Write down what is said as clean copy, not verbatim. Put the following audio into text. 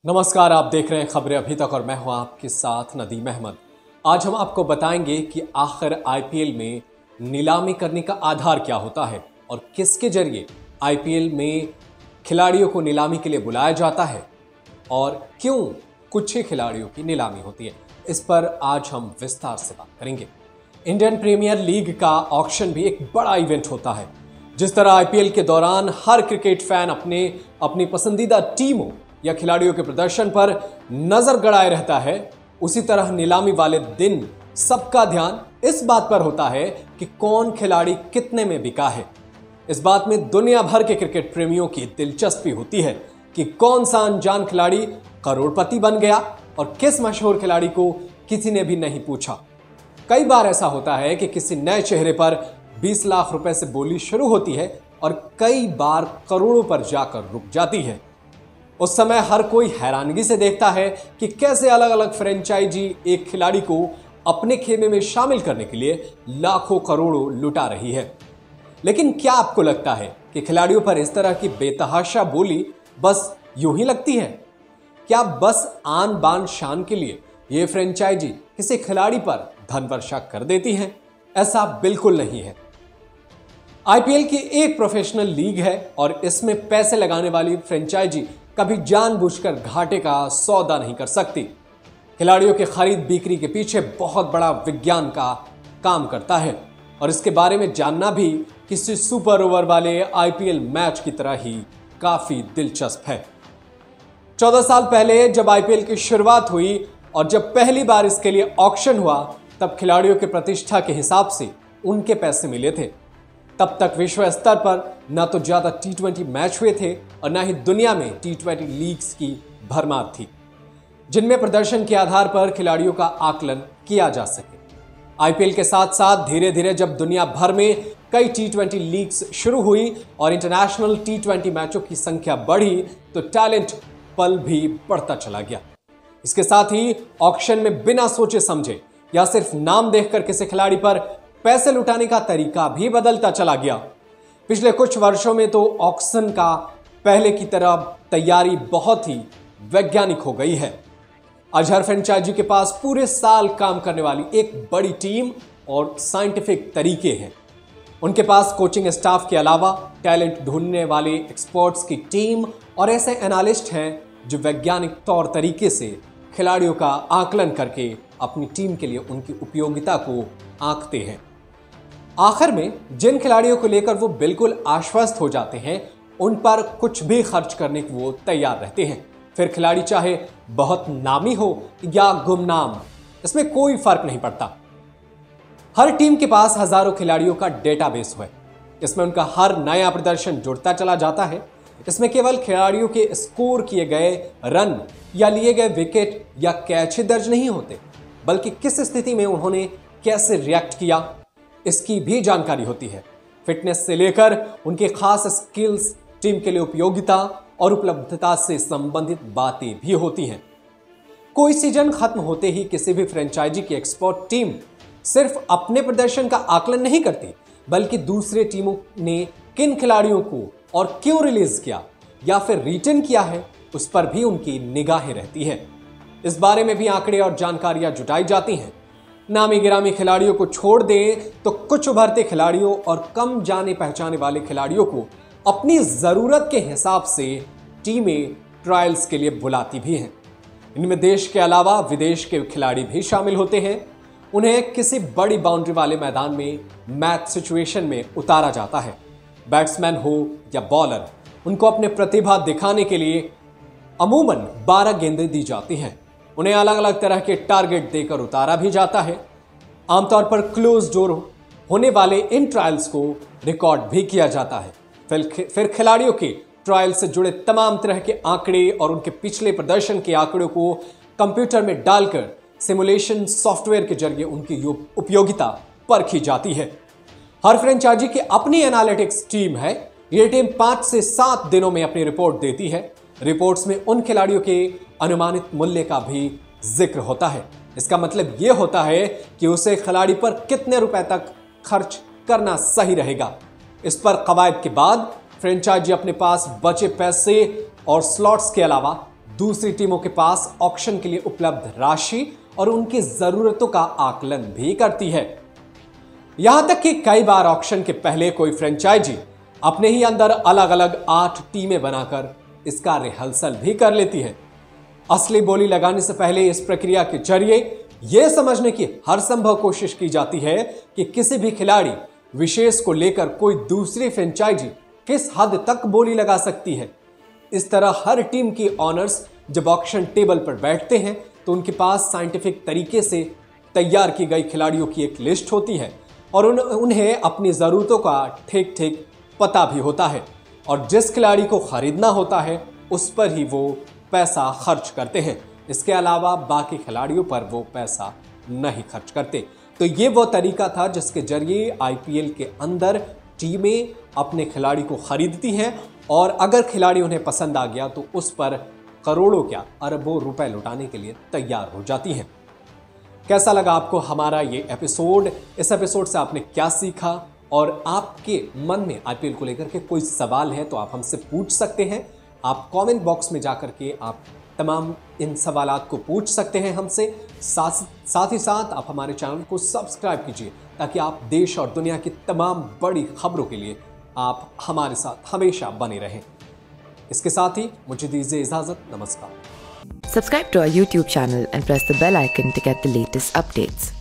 नमस्कार, आप देख रहे हैं खबरें अभी तक और मैं हूं आपके साथ नदीम अहमद। आज हम आपको बताएंगे कि आखिर आईपीएल में नीलामी करने का आधार क्या होता है और किसके जरिए आईपीएल में खिलाड़ियों को नीलामी के लिए बुलाया जाता है और क्यों कुछ ही खिलाड़ियों की नीलामी होती है। इस पर आज हम विस्तार से बात करेंगे। इंडियन प्रीमियर लीग का ऑक्शन भी एक बड़ा इवेंट होता है। जिस तरह आईपीएल के दौरान हर क्रिकेट फैन अपनी पसंदीदा टीमों या खिलाड़ियों के प्रदर्शन पर नजर गड़ाए रहता है, उसी तरह नीलामी वाले दिन सबका ध्यान इस बात पर होता है कि कौन खिलाड़ी कितने में बिका है। इस बात में दुनिया भर के क्रिकेट प्रेमियों की दिलचस्पी होती है कि कौन सा अनजान खिलाड़ी करोड़पति बन गया और किस मशहूर खिलाड़ी को किसी ने भी नहीं पूछा। कई बार ऐसा होता है कि किसी नए चेहरे पर 20 लाख रुपए से बोली शुरू होती है और कई बार करोड़ों पर जाकर रुक जाती है। उस समय हर कोई हैरानगी से देखता है कि कैसे अलग अलग फ्रेंचाइजी एक खिलाड़ी को अपने खेमे में शामिल करने के लिए लाखों करोड़ों लुटा रही है। लेकिन क्या आपको लगता है कि खिलाड़ियों पर इस तरह की बेतहाशा बोली बस यूं ही लगती है? क्या बस आन बान शान के लिए ये फ्रेंचाइजी किसी खिलाड़ी पर धन वर्षा कर देती है? ऐसा बिल्कुल नहीं है। आईपीएल की एक प्रोफेशनल लीग है और इसमें पैसे लगाने वाली फ्रेंचाइजी कभी जानबूझकर घाटे का सौदा नहीं कर सकती। खिलाड़ियों के खरीद बिक्री के पीछे बहुत बड़ा विज्ञान का काम करता है और इसके बारे में जानना भी किसी सुपर ओवर वाले आईपीएल मैच की तरह ही काफी दिलचस्प है। 14 साल पहले जब आईपीएल की शुरुआत हुई और जब पहली बार इसके लिए ऑक्शन हुआ, तब खिलाड़ियों के प्रतिष्ठा के हिसाब से उनके पैसे मिले थे। तब तक विश्व स्तर पर न तो ज्यादा टी20 मैच हुए थे और न ही दुनिया में टी20 लीग्स की भरमार थी जिनमें प्रदर्शन के आधार पर खिलाड़ियों का आकलन किया जा सके। आईपीएल के साथ साथ धीरे धीरे जब दुनिया भर में कई टी20 लीग्स शुरू हुई और इंटरनेशनल टी20 मैचों की संख्या बढ़ी, तो टैलेंट पल भी बढ़ता चला गया। इसके साथ ही ऑक्शन में बिना सोचे समझे या सिर्फ नाम देखकर किसी खिलाड़ी पर पैसे लुटाने का तरीका भी बदलता चला गया। पिछले कुछ वर्षों में तो ऑक्शन का पहले की तरह तैयारी बहुत ही वैज्ञानिक हो गई है। आज हर फ्रेंचाइजी के पास पूरे साल काम करने वाली एक बड़ी टीम और साइंटिफिक तरीके हैं। उनके पास कोचिंग स्टाफ के अलावा टैलेंट ढूंढने वाले एक्सपर्ट्स की टीम और ऐसे एनालिस्ट हैं जो वैज्ञानिक तौर तरीके से खिलाड़ियों का आकलन करके अपनी टीम के लिए उनकी उपयोगिता को आंकते हैं। आखिर में जिन खिलाड़ियों को लेकर वो बिल्कुल आश्वस्त हो जाते हैं, उन पर कुछ भी खर्च करने को वो तैयार रहते हैं। फिर खिलाड़ी चाहे बहुत नामी हो या गुमनाम, इसमें कोई फर्क नहीं पड़ता। हर टीम के पास हजारों खिलाड़ियों का डेटाबेस है। इसमें उनका हर नया प्रदर्शन जुड़ता चला जाता है। इसमें केवल खिलाड़ियों के स्कोर किए गए रन या लिए गए विकेट या कैच ही दर्ज नहीं होते, बल्कि किस स्थिति में उन्होंने कैसे रिएक्ट किया, इसकी भी जानकारी होती है। फिटनेस से लेकर उनके खास स्किल्स, टीम के लिए उपयोगिता और उपलब्धता से संबंधित बातें भी होती हैं। कोई सीजन खत्म होते ही किसी भी फ्रेंचाइजी की एक्सपर्ट टीम सिर्फ अपने प्रदर्शन का आकलन नहीं करती, बल्कि दूसरे टीमों ने किन खिलाड़ियों को और क्यों रिलीज किया या फिर रिटेन किया है, उस पर भी उनकी निगाहें रहती है। इस बारे में भी आंकड़े और जानकारियां जुटाई जाती हैं। नामी गिरामी खिलाड़ियों को छोड़ दें तो कुछ उभरते खिलाड़ियों और कम जाने पहचाने वाले खिलाड़ियों को अपनी जरूरत के हिसाब से टीमें ट्रायल्स के लिए बुलाती भी हैं। इनमें देश के अलावा विदेश के खिलाड़ी भी शामिल होते हैं। उन्हें किसी बड़ी बाउंड्री वाले मैदान में मैच सिचुएशन में उतारा जाता है। बैट्समैन हो या बॉलर, उनको अपने प्रतिभा दिखाने के लिए अमूमन 12 गेंदें दी जाती हैं। उन्हें अलग अलग तरह के टारगेट देकर उतारा भी जाता है। आमतौर पर क्लोज डोर होने वाले इन ट्रायल्स को रिकॉर्ड भी किया जाता है। फिर खिलाड़ियों के ट्रायल से जुड़े तमाम तरह के आंकड़े और उनके पिछले प्रदर्शन के आंकड़ों को कंप्यूटर में डालकर सिमुलेशन सॉफ्टवेयर के जरिए उनकी उपयोगिता परखी जाती है। हर फ्रेंचाइजी की अपनी एनालिटिक्स टीम है। यह टीम 5 से 7 दिनों में अपनी रिपोर्ट देती है। रिपोर्ट्स में उन खिलाड़ियों के अनुमानित मूल्य का भी जिक्र होता है। इसका मतलब यह होता है कि उसे खिलाड़ी पर कितने रुपए तक खर्च करना सही रहेगा। इस पर कवायद के बाद फ्रेंचाइजी अपने पास बचे पैसे और स्लॉट्स के अलावा दूसरी टीमों के पास ऑक्शन के लिए उपलब्ध राशि और उनकी जरूरतों का आकलन भी करती है। यहां तक कि कई बार ऑक्शन के पहले कोई फ्रेंचाइजी अपने ही अंदर अलग अलग 8 टीमें बनाकर इसका रिहर्सल भी कर लेती है। असली बोली लगाने से पहले इस प्रक्रिया के जरिए यह समझने की हर संभव कोशिश की जाती है कि किसी भी खिलाड़ी विशेष को लेकर कोई दूसरी फ्रेंचाइजी किस हद तक बोली लगा सकती है। इस तरह हर टीम की ऑनर्स जब ऑक्शन टेबल पर बैठते हैं तो उनके पास साइंटिफिक तरीके से तैयार की गई खिलाड़ियों की एक लिस्ट होती है और उन्हें अपनी जरूरतों का ठीक ठीक पता भी होता है और जिस खिलाड़ी को खरीदना होता है उस पर ही वो पैसा खर्च करते हैं। इसके अलावा बाकी खिलाड़ियों पर वो पैसा नहीं खर्च करते। तो ये वो तरीका था जिसके जरिए आईपीएल के अंदर टीमें अपने खिलाड़ी को खरीदती हैं और अगर खिलाड़ी उन्हें पसंद आ गया तो उस पर करोड़ों क्या अरबों रुपए लुटाने के लिए तैयार हो जाती हैं। कैसा लगा आपको हमारा ये एपिसोड? इस एपिसोड से आपने क्या सीखा और आपके मन में आईपीएल को लेकर के कोई सवाल है तो आप हमसे पूछ सकते हैं। आप कमेंट बॉक्स में जाकर के आप तमाम इन सवालात को पूछ सकते हैं हमसे। साथ ही साथ आप हमारे चैनल को सब्सक्राइब कीजिए ताकि आप देश और दुनिया की तमाम बड़ी खबरों के लिए आप हमारे साथ हमेशा बने रहें। इसके साथ ही मुझे दीजिए इजाजत। नमस्कार। Subscribe to our YouTube channel and press the bell icon to get the latest updates.